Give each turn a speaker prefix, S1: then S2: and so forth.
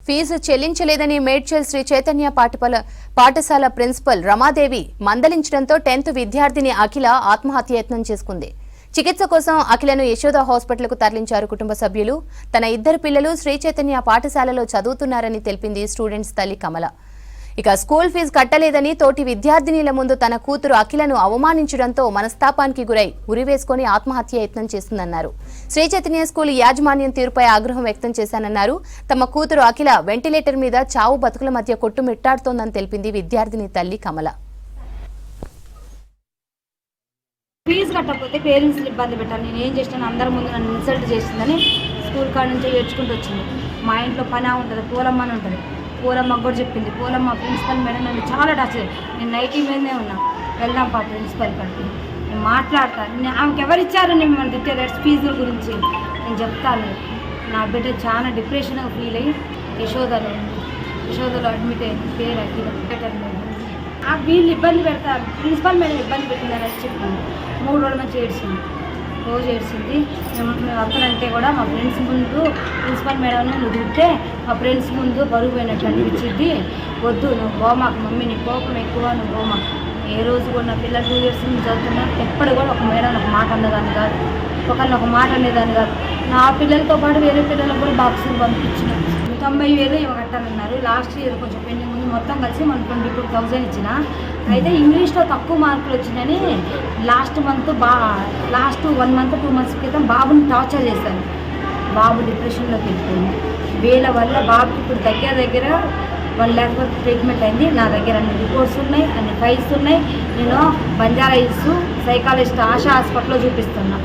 S1: Fee చెల్లించలేదని Medchal Shri Chaitanya పాఠశాల principal Ramadevi మందలించడంతో 10th విద్యార్థిని అఖిల ఆత్మహత్యయత్నం చేసుకుంది. చికిత్స కోసం అఖిలను యశోద హాస్పిటల్కు తరలించారు కుటుంబ సభ్యులు. తన 2 పిల్లలు శ్రీ చైతన్య పాఠశాలలో చదువుతున్నారని తెలిపింది స్టూడెంట్స్ తల్లి కమల. ఇక స్కూల్ ఫీజు కట్టలేదని తోటి విద్యార్థినిల ముందు తన కూతురు అఖిలను అవమానించడంతో మనస్తాపానికి గురై ఉరివేసుకుని ఆత్మహత్య యత్నం చేస్తుందన్నారు. శ్రీ చైతన్య స్కూల్ యాజమాన్యం తీరుపై ఆగ్రహం వ్యక్తం చేశానన్నారు. తమ కూతురు అఖిల వెంటిలేటర్ మీద చావు బతుకుల మధ్య కొట్టుమిట్టాడుతోందని తెలిపింది విద్యార్థిని తల్లి కమల.
S2: ఫీజు కట్టకపోతే పేరెంట్స్ని ఇబ్బంది పెట్టాను, నేను ఏం చేసినాను, అందరి ముందు నన్ను ఇన్సల్ట్ చేసిందని స్కూల్ కాడ నుంచి ఏడ్చుకుంటూ వచ్చింది. మా ఇంట్లో పని ఉంటుంది, పూలమ్మ అని ఉంటుంది. పూలమ్మకు కూడా చెప్పింది. పూలమ్మ ప్రిన్సిపల్ మేడం నన్ను చాలా టచ్. నేను నైటీ మీదనే ఉన్నా, వెళ్దాం పా ప్రిన్సిపల్ కాడికి, నేను మాట్లాడతాను, ఆమెకి ఎవరు ఇచ్చారు నేను మన తిట్టారు ఫీజుల గురించి నేను చెప్తాను. నా బిడ్డ చాలా డిప్రెషన్గా ఫీల్ అయ్యి యశోదలో అడ్మిట్ అయింది. పేరు అఖిల. వీళ్ళు ఇబ్బంది పెడతారు, ప్రిన్సిపల్ మేడం ఇబ్బంది పెట్టిందని చెప్పింది. 3 రోజుల నుంచి ఏడ్చింది, రోజు ఏడ్చింది. అక్కడంటే కూడా మా ఫ్రెండ్స్ ముందు ప్రిన్సిపల్ మేడం నువ్వు తింటే మా ఫ్రెండ్స్ ముందు బరువు పోయినట్టు అనిపించింది. వద్దు నువ్వు పోమాకు మమ్మీ, నీ కోపం ఎక్కువ, నువ్వు పోమాకు. ఏ రోజు కూడా నా పిల్లలు 2 years నుంచి చదువుతున్నా ఎప్పుడు కూడా ఒక మేడం ఒక మాట అన్నదాన్ని కాదు, ఒకరిని ఒక మాట అనేదాన్ని కాదు. నా పిల్లలతో పాటు వేరే పిల్లలకు కూడా బాక్సులు పంపించిన. 90,000 ఏమో కట్టాలన్నారు. లాస్ట్ ఇయర్ కొంచెం పెండింగ్ ఉంది, మొత్తం కలిసి మన 22,000 ఇచ్చిన. అయితే ఇంగ్లీష్లో తక్కువ మార్కులు వచ్చినాయని లాస్ట్ 1 month 2 months క్రితం బాబుని టార్చర్ చేశాను. బాబు డిప్రెషన్లోకి వెళ్ళిపోయింది. వీళ్ళ వల్ల బాబుకి ఇప్పుడు దగ్గర 1 lakh వరకు ట్రీట్మెంట్ అయింది. నా దగ్గర అన్ని రిపోర్ట్స్ ఉన్నాయి, అన్ని ఫైల్స్ ఉన్నాయి. నేను బంజారా హిల్స్ సైకాలజిస్ట్ ఆశా హాస్పిటల్లో చూపిస్తున్నా.